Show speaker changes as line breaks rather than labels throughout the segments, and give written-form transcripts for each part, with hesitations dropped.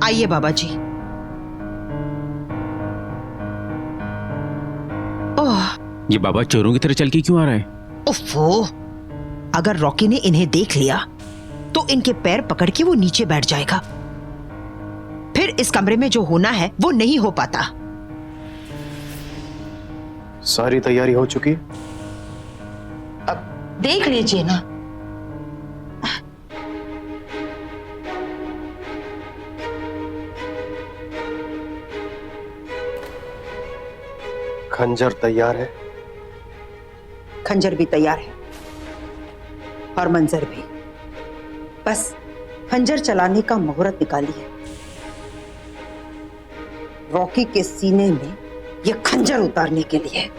आइए बाबा जी। ओह,
ये बाबा चोरों की तरह चल के क्यों आ रहा है?
उफ़्फ़ो, अगर रॉकी ने इन्हें देख लिया तो इनके पैर पकड़ के वो नीचे बैठ जाएगा। फिर इस कमरे में जो होना है वो नहीं हो पाता।
सारी तैयारी हो चुकी है?
अब देख लीजिए ना।
खंजर तैयार है?
खंजर भी तैयार है और मंजर भी। बस खंजर चलाने का मुहूर्त निकाली है। रॉकी के सीने में यह खंजर उतारने के लिए।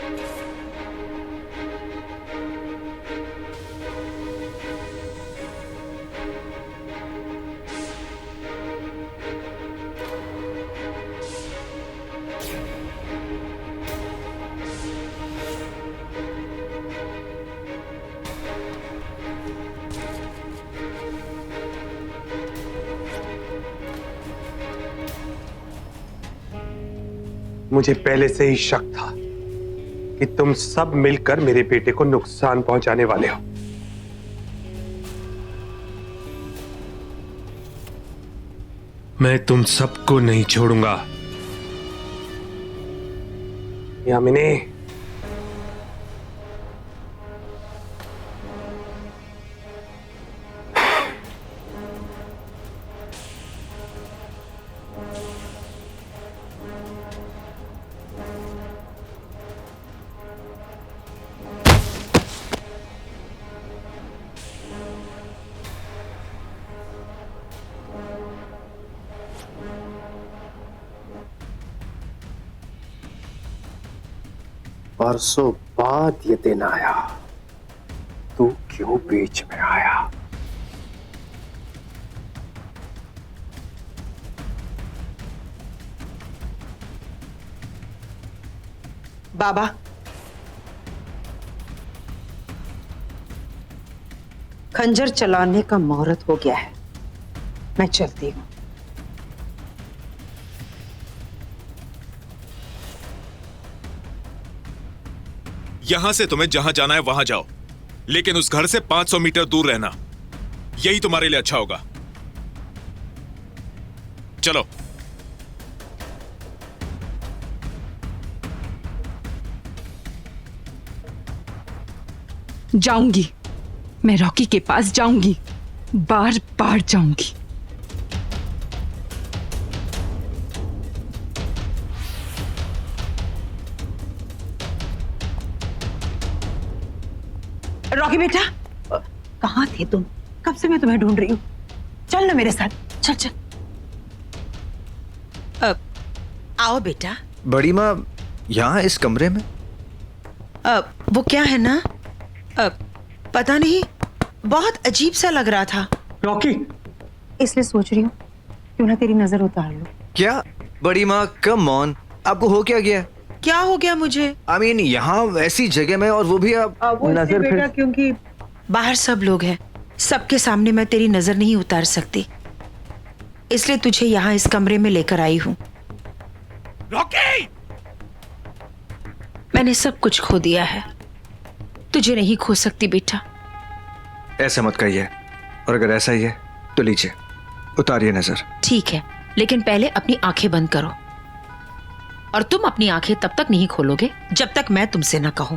मुझे पहले से ही शक था कि तुम सब मिलकर मेरे बेटे को नुकसान पहुंचाने वाले हो। मैं तुम सबको नहीं छोड़ूंगा। यामिनी, परसों बाद ये दिन आया, तू क्यों बीच में आया?
बाबा, खंजर चलाने का मुहूर्त हो गया है। मैं चलती हूँ।
यहां से तुम्हें जहां जाना है वहां जाओ, लेकिन उस घर से 500 मीटर दूर रहना। यही तुम्हारे लिए अच्छा होगा। चलो।
जाऊंगी, मैं रॉकी के पास जाऊंगी, बार बार जाऊंगी।
रॉकी बेटा, कहाँ थे तुम? कब से मैं तुम्हें ढूंढ रही हूँ। चल ना मेरे साथ, चल चल। आओ बेटा।
बड़ी माँ, यहाँ इस कमरे में?
वो क्या है ना, पता नहीं, बहुत अजीब सा लग रहा था।
रॉकी,
इसलिए सोच रही हूँ क्यों ना तेरी नजर उतार लो।
क्या बड़ी माँ, कम ऑन, आपको हो क्या गया?
क्या हो गया मुझे?
I mean, यहाँ वैसी जगह में, और वो भी आप
वो नजर बेटा क्योंकि बाहर सब लोग हैं, सबके सामने मैं तेरी नजर नहीं उतार सकती, इसलिए तुझे यहाँ इस कमरे में लेकर आई हूँ।
रॉकी!
मैंने सब कुछ खो दिया है, तुझे नहीं खो सकती बेटा।
ऐसा मत कहिए, और अगर ऐसा ही है तो लीजिए, उतारिए नजर।
ठीक है, लेकिन पहले अपनी आंखें बंद करो, और तुम अपनी आंखें तब तक नहीं खोलोगे जब तक मैं तुमसे ना कहूं।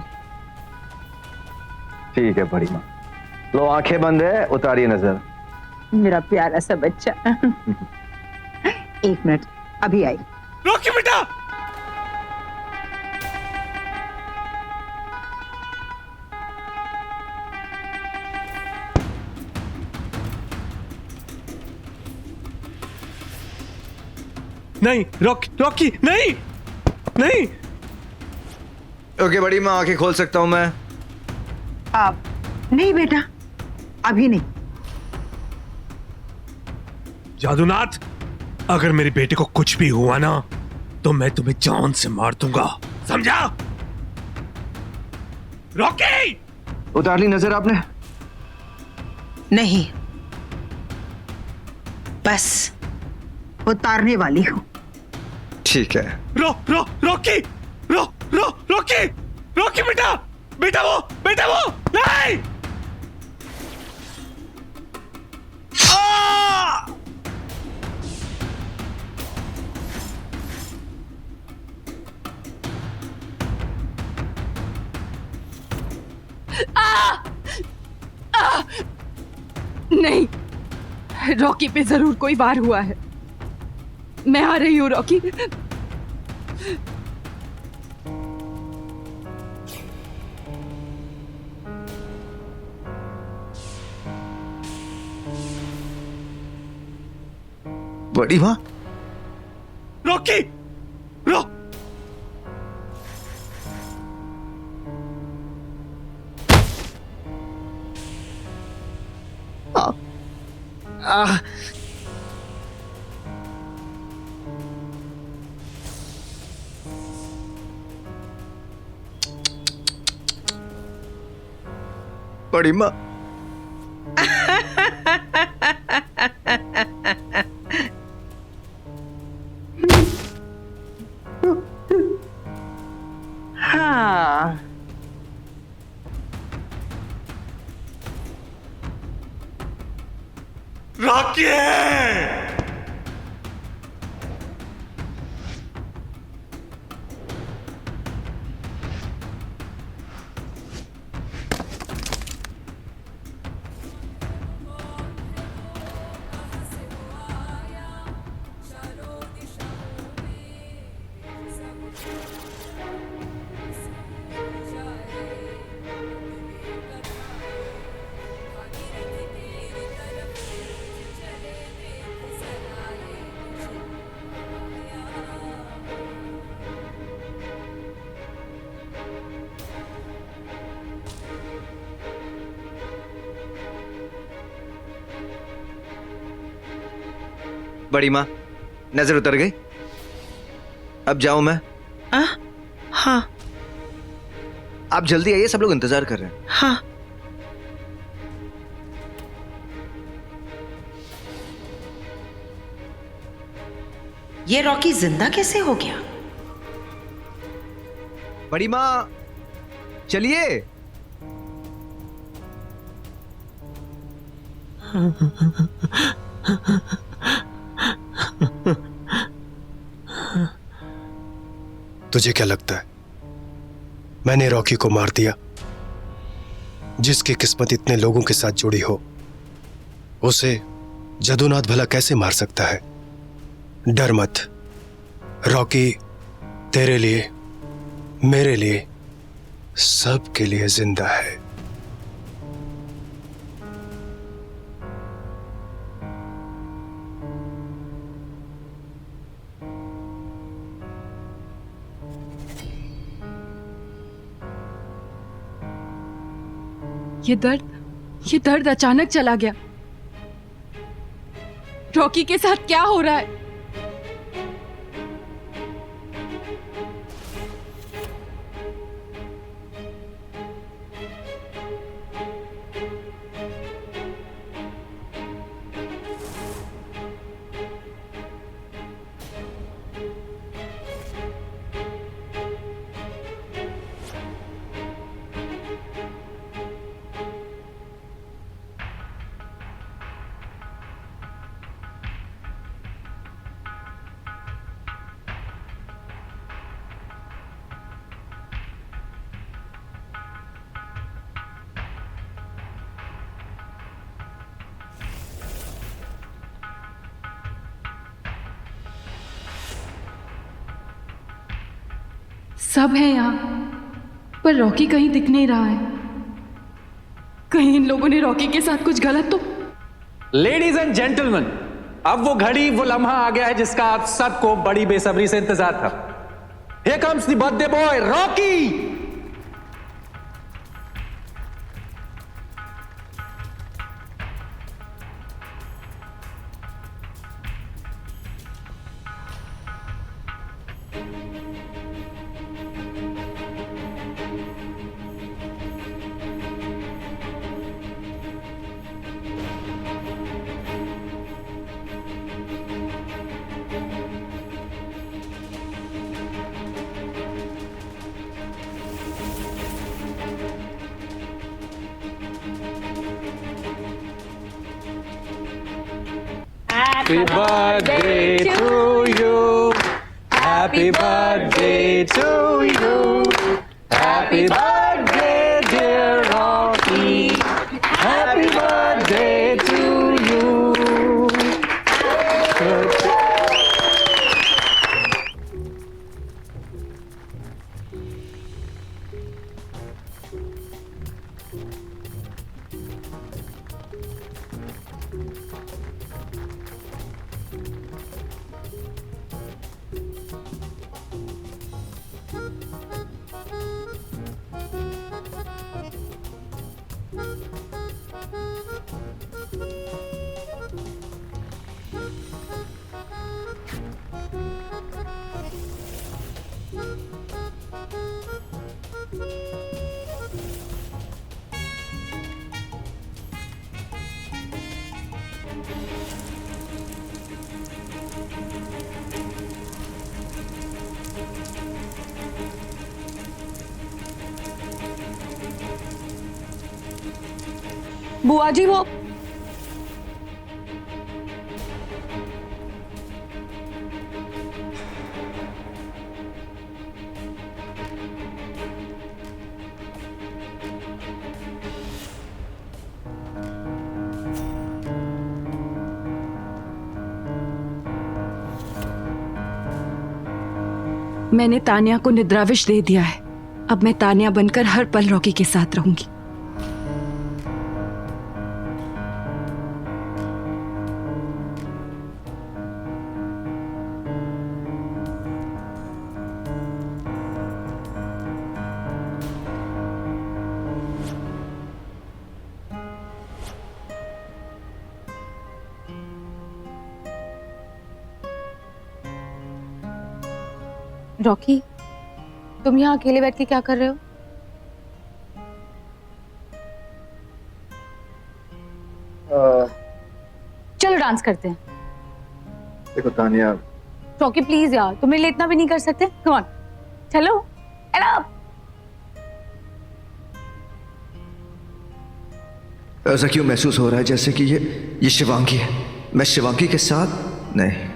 ठीक है बड़ी माँ, लो आंखें बंद है, उतारिए नजर।
मेरा प्यारा सा बच्चा। एक मिनट, अभी आई।
रॉकी बेटा!
नहीं रॉकी, नहीं नहीं।
ओके बड़ी माँ, आंखें खोल सकता हूँ मैं?
आप नहीं बेटा, अभी नहीं।
जादूनाथ, अगर मेरे बेटे को कुछ भी हुआ ना तो मैं तुम्हें जान से मार दूंगा, समझा? रॉकी!
उतार ली नजर आपने?
नहीं, बस उतारने वाली हूँ।
ठीक है।
रॉकी रॉकी बेटा बेटा वो नहीं।
नहीं, रॉकी पे जरूर कोई वार हुआ है। मैं आ रही हूँ रॉकी।
बड़ी माँ,
रॉकी
बड़ी माँ।
हाँ,
रॉकी
बड़ी माँ, नजर उतर गई। अब जाऊं मैं?
हाँ
आप जल्दी आइए, सब लोग इंतजार कर रहे हैं।
हाँ। ये रॉकी जिंदा कैसे हो गया?
बड़ी माँ चलिए।
तुझे क्या लगता है मैंने रॉकी को मार दिया? जिसकी किस्मत इतने लोगों के साथ जुड़ी हो उसे जदुनाथ भला कैसे मार सकता है? डर मत, रॉकी तेरे लिए, मेरे लिए, सबके लिए जिंदा है।
ये दर्द अचानक चला गया। रॉकी के साथ क्या हो रहा है? सब है यहाँ, पर रॉकी कहीं दिख नहीं रहा है। कहीं इन लोगों ने रॉकी के साथ कुछ गलत तो।
लेडीज एंड जेंटलमैन, अब वो घड़ी, वो लम्हा आ गया है जिसका आप सबको बड़ी बेसब्री से इंतजार था। Here comes the birthday boy, Rocky. Happy birthday to you. Happy birthday to you. Happy birthday, dear Rocky. Happy birthday to you.
बुआ जी वो मैंने तानिया को निद्राविश दे दिया है। अब मैं तानिया बनकर हर पल रॉकी के साथ रहूंगी।
रॉकी, तुम यहाँ अकेले बैठ के क्या कर रहे हो? चलो डांस करते हैं।
देखो तानिया,
रॉकी प्लीज यार, तुम मेरे लिए इतना भी नहीं कर सकते? कम ऑन, चलो।
ऐसा क्यों महसूस हो रहा है जैसे कि ये शिवांगी है? मैं शिवांगी के साथ नहीं।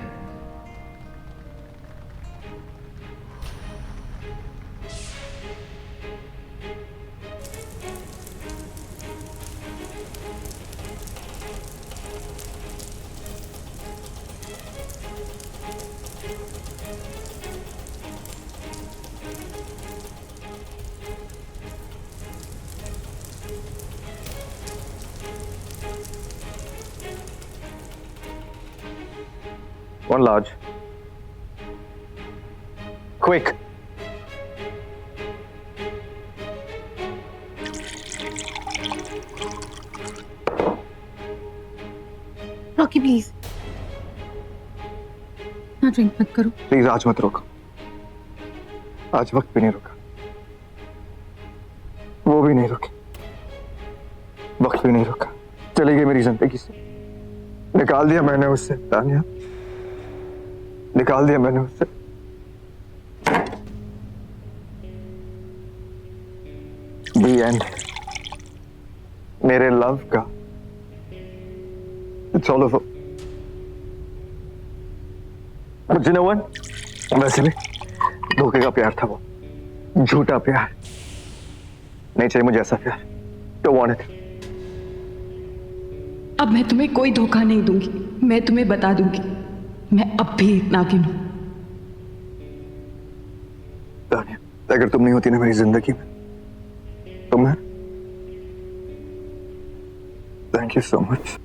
One large. Quick.
Rocky please ना ड्रिंक मत करो।
प्लीज आज मत रोको। आज वक्त भी नहीं रुका, वो भी नहीं रुकी, वक्त भी नहीं रुका। चली गई मेरी जिंदगी से, निकाल दिया मैंने उससे। तानिया, निकाल दिया मैंने उससे। The end. मेरे लव का It's all over. But you know what? वैसे भी धोखे का प्यार था वो, झूठा प्यार। नहीं चाहिए मुझे ऐसा प्यार। Don't want it.
अब मैं तुम्हें कोई धोखा नहीं दूंगी। मैं तुम्हें बता दूंगी, मैं अब भी नागिन हूं।
तानिया, अगर तुम नहीं होती ना मेरी जिंदगी में, तो मैं thank you so much.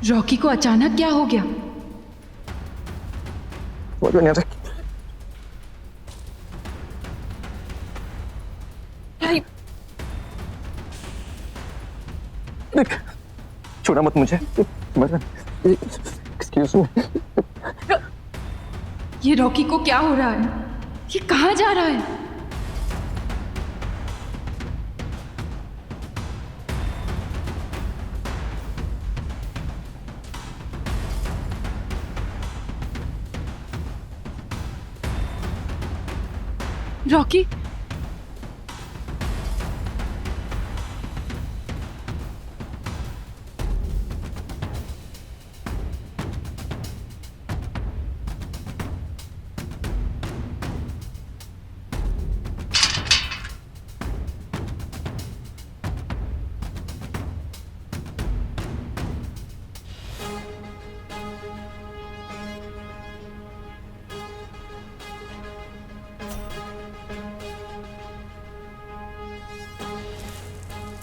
Rocky को अचानक क्या हो गया?
समझ में नहीं आता। छोड़ा मत मुझे, समझ में। Excuse me.
ये रॉकी को क्या हो रहा है? ये कहाँ जा रहा है? रॉकी,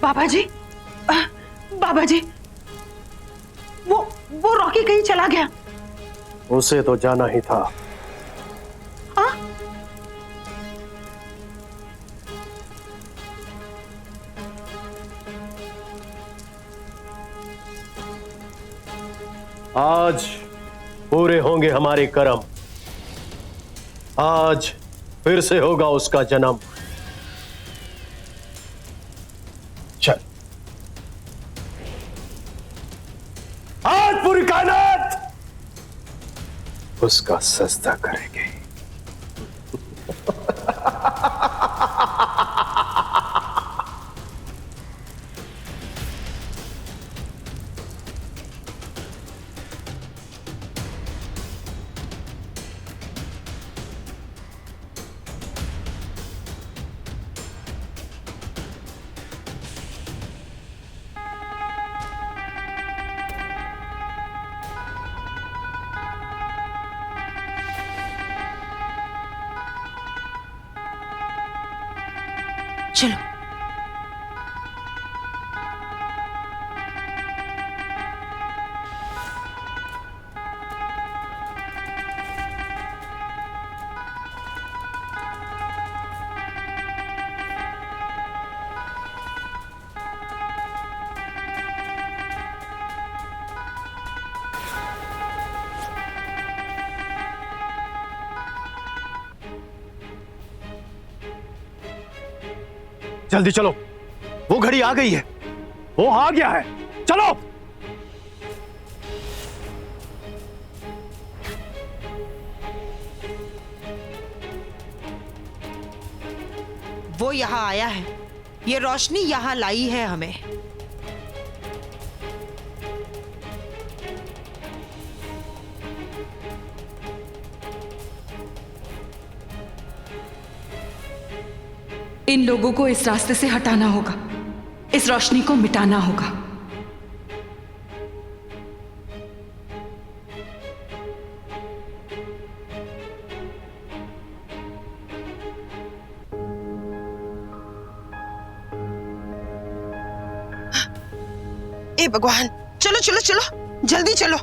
बाबा जी, बाबा जी, वो रॉकी कहीं चला गया।
उसे तो जाना ही था। आज पूरे होंगे हमारे कर्म। आज फिर से होगा उसका जन्म। चल, आज पूरी कायनात उसका सजदा करेंगे।
चलो,
जल्दी चलो, वो घड़ी आ गई है, वो आ गया है, चलो।
वो यहाँ आया है, ये रोशनी यहाँ लाई है हमें।
इन लोगों को इस रास्ते से हटाना होगा, इस रोशनी को मिटाना होगा।
ए भगवान, चलो चलो चलो, जल्दी चलो।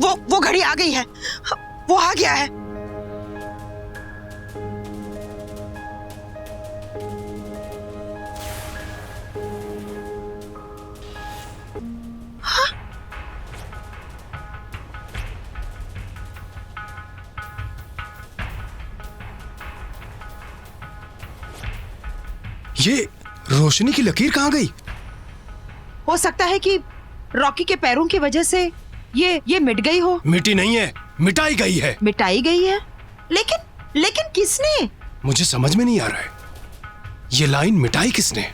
वो घड़ी आ गई है, वो आ गया है।
ये रोशनी की लकीर कहां गई?
हो सकता है कि रॉकी के पैरों की वजह से ये मिट गई हो।
मिटी नहीं है, मिटाई गई है।
मिटाई गई है? लेकिन किसने?
मुझे समझ में नहीं आ रहा है, ये लाइन मिटाई किसने?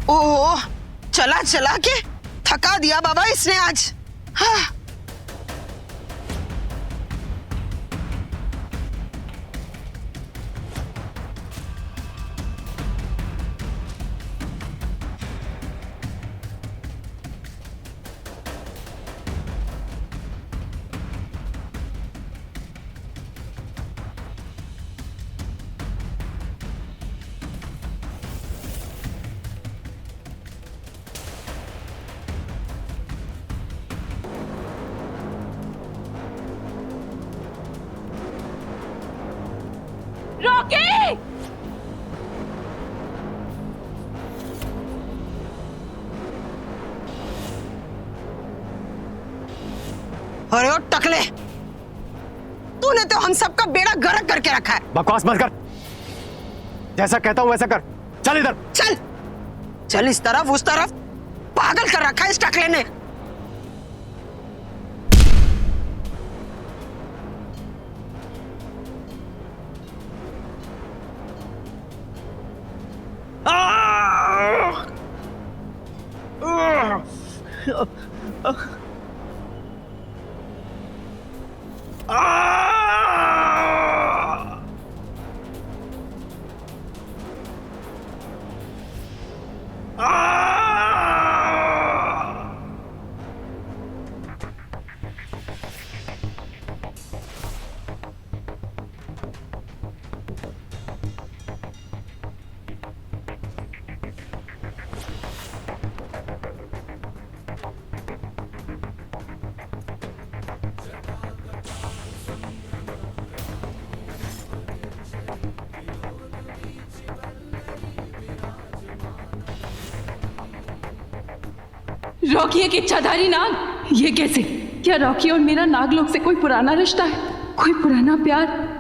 ओह, चला चला के थका दिया बाबा इसने आज। हाँ।
रॉकी!
अरे ओ टकले, तूने तो हम सबका बेड़ा गर्क करके रखा है।
बकवास मत कर, जैसा कहता हूं वैसा कर। चल इधर।
चल चल, इस तरफ उस तरफ, पागल कर रखा है इस टकले ने।
रॉकी एक इच्छाधारी नाग, ये कैसे? क्या रॉकी और मेरा नागलोक से कोई पुराना रिश्ता है, कोई पुराना प्यार?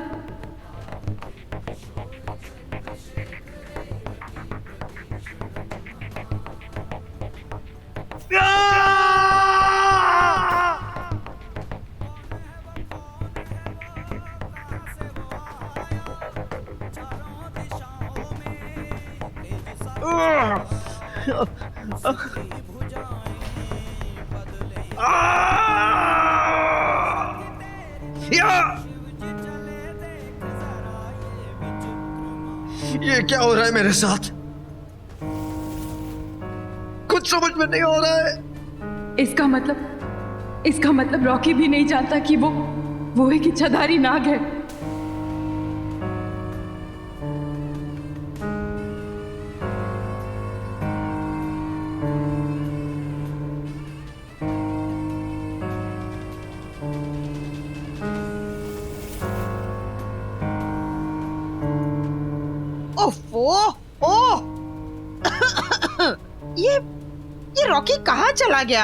ये क्या हो रहा है मेरे साथ? कुछ समझ में नहीं आ रहा है।
इसका मतलब रॉकी भी नहीं जानता कि वो एक इच्छाधारी नाग है।
ओह ये रॉकी कहाँ चला गया?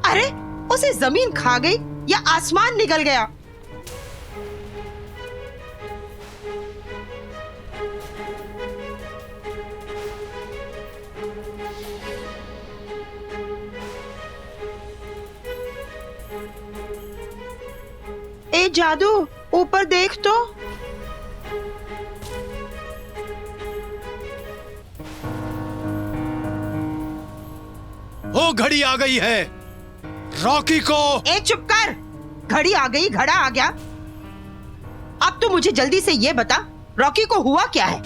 अरे उसे जमीन खा गई या आसमान निकल गया? ए जादू, ऊपर देख तो।
वो घड़ी आ गई है, रॉकी को।
ए चुप कर, घड़ी आ गई घड़ा आ गया। अब तो मुझे जल्दी से ये बता, रॉकी को हुआ क्या है?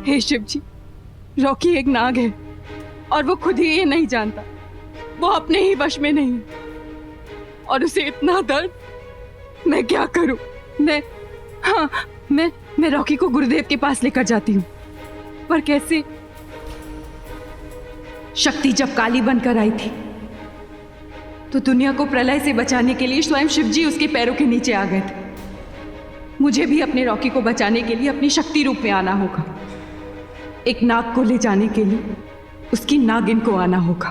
हे शिव जी, रॉकी एक नाग है और वो खुद ही ये नहीं जानता। वो अपने ही वश में नहीं है और उसे इतना दर्द। मैं क्या करूं? मैं रॉकी को गुरुदेव के पास लेकर जाती हूँ, पर कैसे? शक्ति जब काली बनकर आई थी तो दुनिया को प्रलय से बचाने के लिए स्वयं शिव जी उसके पैरों के नीचे आ गए थे। मुझे भी अपने रॉकी को बचाने के लिए अपनी शक्ति रूप में आना होगा। एक नाग को ले जाने के लिए उसकी नागिन को आना होगा।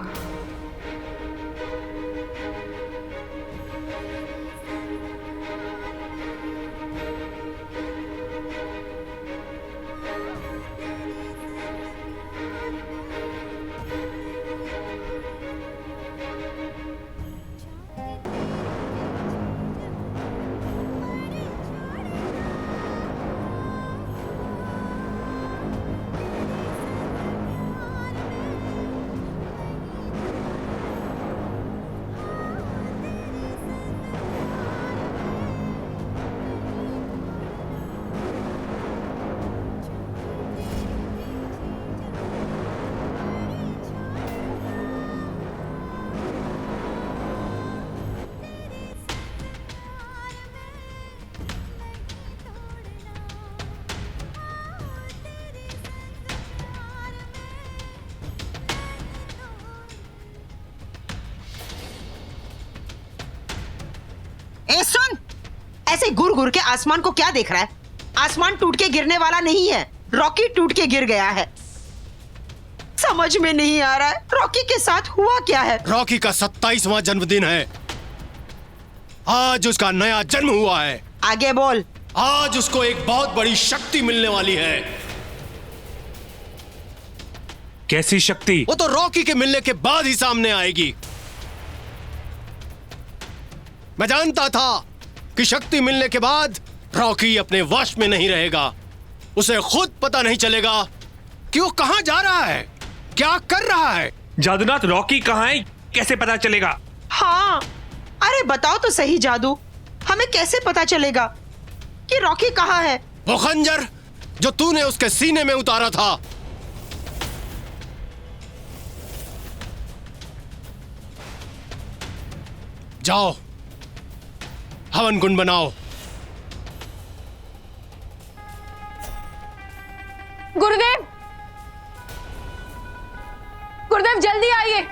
ए सुन, ऐसे घुर घुर के आसमान को क्या देख रहा है? आसमान टूट के गिरने वाला नहीं है, रॉकी टूट के गिर गया है। समझ में नहीं आ रहा है रॉकी के साथ हुआ क्या है।
रॉकी का 27वां जन्मदिन है। आज उसका नया जन्म हुआ है।
आगे बोल।
आज उसको एक बहुत बड़ी शक्ति मिलने वाली है।
कैसी शक्ति?
वो तो रॉकी के मिलने के बाद ही सामने आएगी। मैं जानता था कि शक्ति मिलने के बाद रॉकी अपने वश में नहीं रहेगा। उसे खुद पता नहीं चलेगा कि वो कहां जा रहा है, क्या कर रहा है।
जादूनाथ, रॉकी कहाँ है कैसे पता चलेगा?
हाँ, अरे बताओ तो सही जादू, हमें कैसे पता चलेगा कि रॉकी कहाँ है?
वो खंजर जो तूने उसके सीने में उतारा था, जाओ हवन कुंड बनाओ।
गुरुदेव, गुरुदेव जल्दी आइए।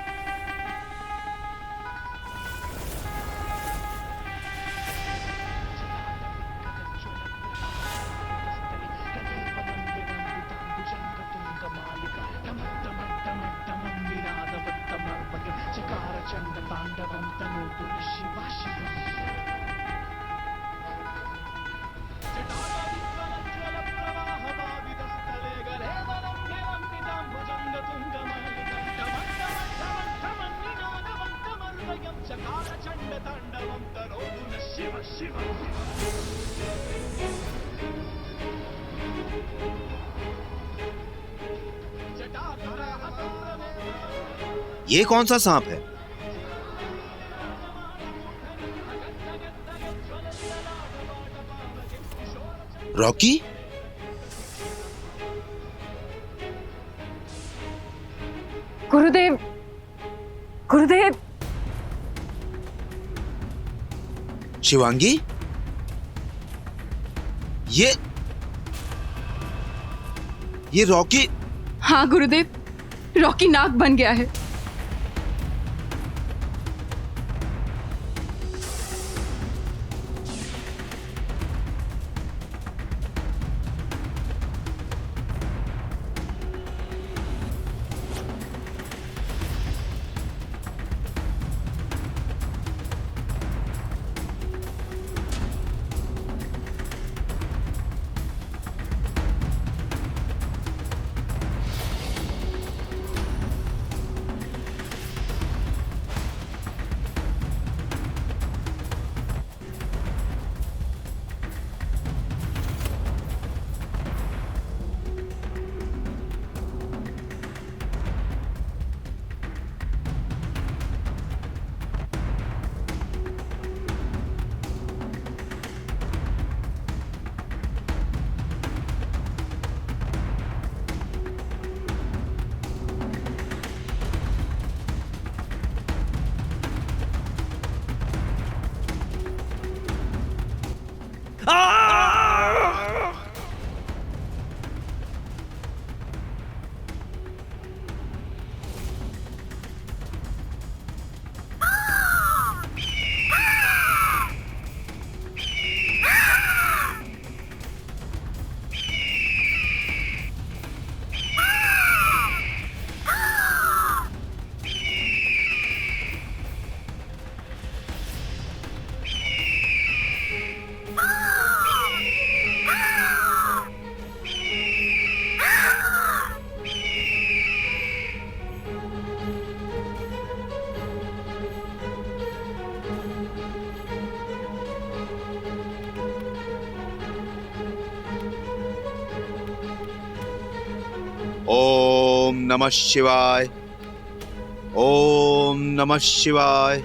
ये कौन सा सांप है? रॉकी?
गुरुदेव, गुरुदेव।
शिवांगी? ये रॉकी?
हाँ गुरुदेव, रॉकी नाग बन गया है।
ओम नमः शिवाय। ओम नमः शिवाय।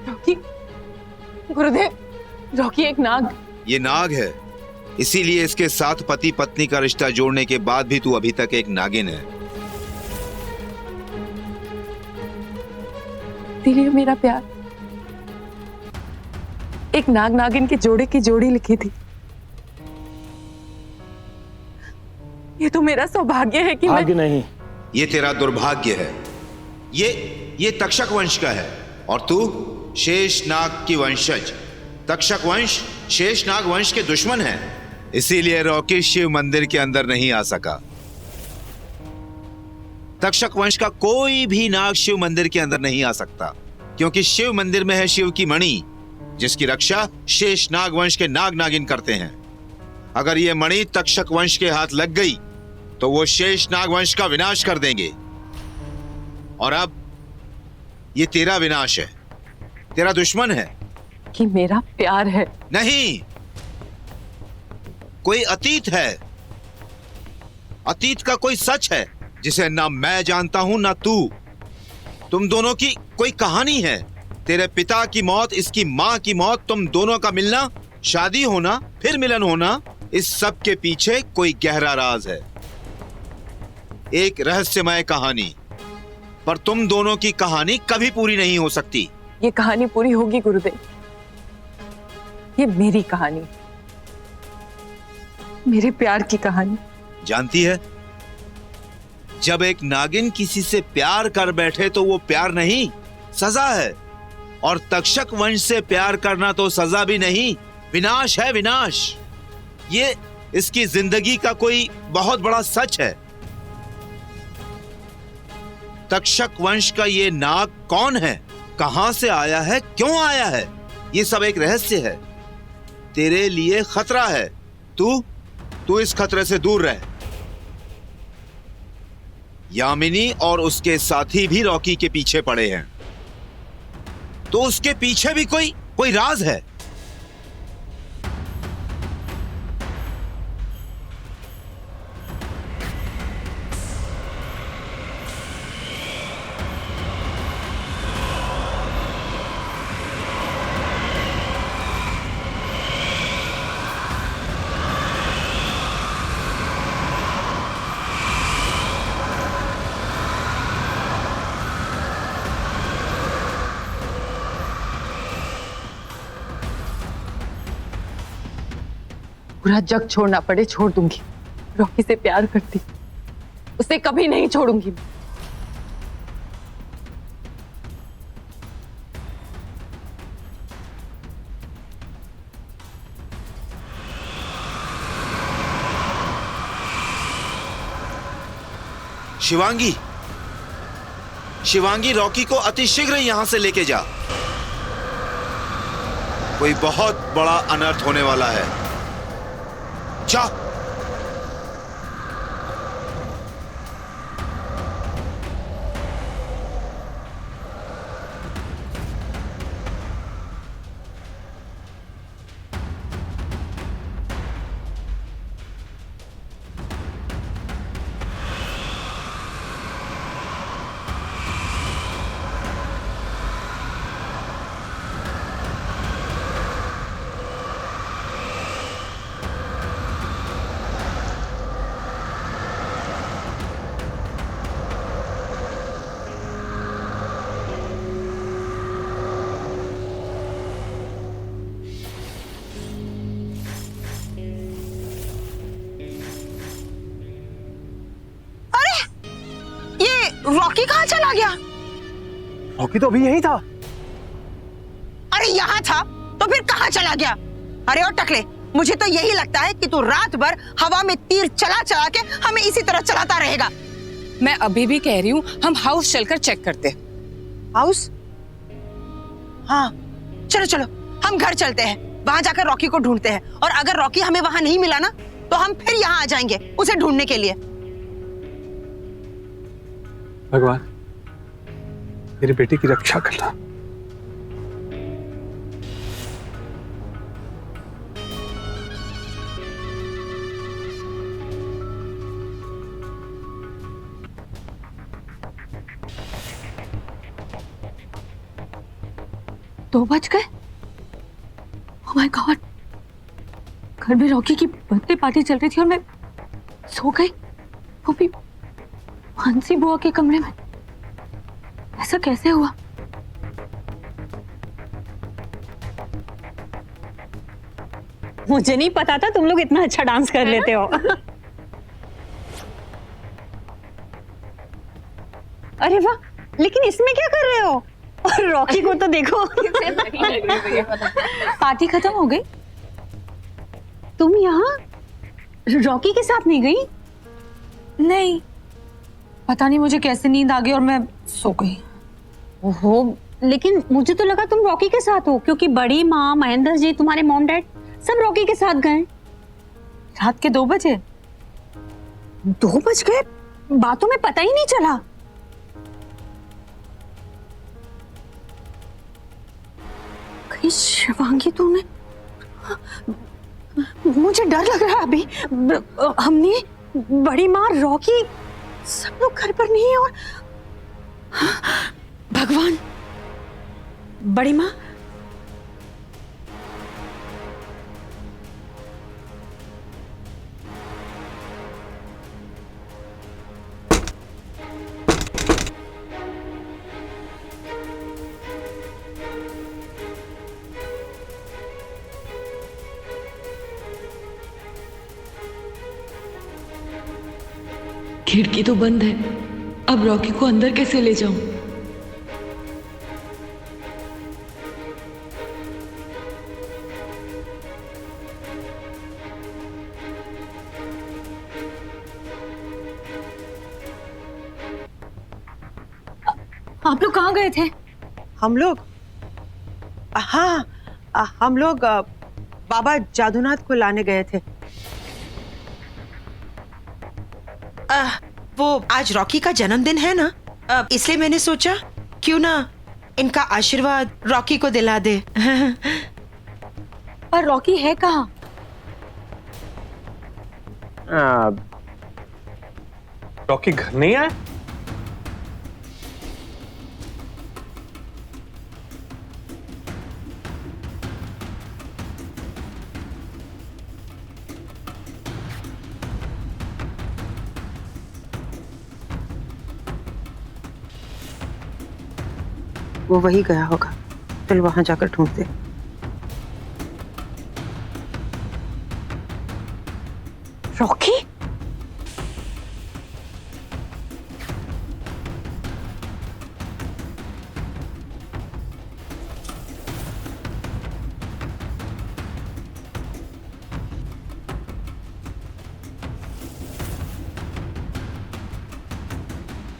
रॉकी, गुरुदेव, रॉकी एक नाग।
ये नाग है, इसीलिए इसके साथ पति पत्नी का रिश्ता जोड़ने के बाद भी तू अभी तक एक नागिन है।
दिलिए मेरा प्यार। एक नाग नागिन के जोड़े की जोड़ी लिखी थी। ये तो मेरा सौभाग्य है कि
भाग्य नहीं,
ये तेरा दुर्भाग्य है। ये तक्षक वंश का है और तू शेषनाग की वंशज। तक्षक वंश शेषनाग वंश के दुश्मन है, इसीलिए रॉकी शिव मंदिर के अंदर नहीं आ सका। तक्षक वंश का कोई भी नाग शिव मंदिर के अंदर नहीं आ सकता, क्योंकि शिव मंदिर में है शिव की मणि, जिसकी रक्षा शेषनाग वंश के नाग नागिन करते हैं। अगर ये मणि तक्षक वंश के हाथ लग गई तो वो शेषनाग वंश का विनाश कर देंगे। और अब ये तेरा विनाश है, तेरा दुश्मन है।
कि मेरा प्यार है।
नहीं, कोई अतीत है, अतीत का कोई सच है जिसे ना मैं जानता हूं ना तू। तुम दोनों की कोई कहानी है, तेरे पिता की मौत, इसकी मां की मौत, तुम दोनों का मिलना, शादी होना, फिर मिलन होना, इस सब के पीछे कोई गहरा राज है, एक रहस्यमय कहानी। पर तुम दोनों की कहानी कभी पूरी नहीं हो सकती।
ये कहानी पूरी होगी गुरुदेव, ये मेरी कहानी, मेरे प्यार की कहानी।
जानती है, जब एक नागिन किसी से प्यार कर बैठे तो वो प्यार नहीं, सजा है। और तक्षक वंश से प्यार करना तो सजा भी नहीं, विनाश है, विनाश। ये इसकी जिंदगी का कोई बहुत बड़ा सच है। तक्षक वंश का ये नाग कौन है, कहां से आया है, क्यों आया है, ये सब एक रहस्य है। तेरे लिए खतरा है, तू इस खतरे से दूर रह। यामिनी और उसके साथी भी रॉकी के पीछे पड़े हैं, तो उसके पीछे भी कोई राज है।
पूरा जग छोड़ना पड़े छोड़ दूंगी। रॉकी से प्यार करती, उसे कभी नहीं छोड़ूंगी।
शिवांगी, रॉकी को अतिशीघ्र यहां से लेके जा। कोई बहुत बड़ा अनर्थ होने वाला है। जा।
रॉकी कहाँ चला गया?
रॉकी तो अभी यहीं था।
अरे यहाँ था तो फिर कहाँ चला गया? अरे और टकले, मुझे तो यही लगता है कि तू रात भर हवा में तीर चला चला के हमें इसी तरह चलाता रहेगा।
मैं अभी भी कह रही हूँ, हम हाउस चलकर चेक करते हैं।
हाउस? हाँ चलो चलो, हम घर चलते हैं, वहां जाकर रॉकी को ढूंढते हैं, और अगर रॉकी हमें वहां नहीं मिला ना तो हम फिर यहाँ आ जाएंगे उसे ढूंढने के लिए।
भगवान, मेरे बेटे की रक्षा करना।
दो बज गए। ओह माय गॉड, घर में रॉकी की बर्थडे पार्टी चल रही थी और मैं सो गई, वो भी मानसी बुआ के कमरे में। ऐसा कैसे हुआ?
मुझे नहीं पता था तुम लोग इतना अच्छा डांस कर लेते हो। अरे वाह, लेकिन इसमें क्या कर रहे हो? और रॉकी को तो देखो। पार्टी खत्म हो गई, तुम यहाँ रॉकी के साथ नहीं गई?
नहीं, पता नहीं मुझे कैसे नींद आ गई और मैं सो गई।
ओहो, लेकिन मुझे तो लगा तुम रॉकी के साथ हो, क्योंकि बड़ी माँ, महेंद्र जी, तुम्हारे मॉम डैड सब रॉकी के साथ गए।
रात के 2 बजे।
2 बज गए? बातों में पता ही नहीं चला। कहीं शिवांगी तूने, मुझे डर लग रहा है अभी। हमने, बड़ी माँ, रॉकी, सब लोग घर पर नहीं है और भगवान। बड़ी माँ,
खिड़की तो बंद है, अब रॉकी को अंदर कैसे ले जाऊं?
आप लोग कहाँ गए थे?
हम लोग, हाँ, हम लोग बाबा जादूनाथ को लाने गए थे। वो आज रॉकी का जन्मदिन है ना, इसलिए मैंने सोचा क्यों ना इनका आशीर्वाद रॉकी को दिला दे।
पर रॉकी है कहाँ?
रॉकी घर नहीं आया?
वो वही गया होगा, चल वहां जाकर ढूंढते।
रॉकी?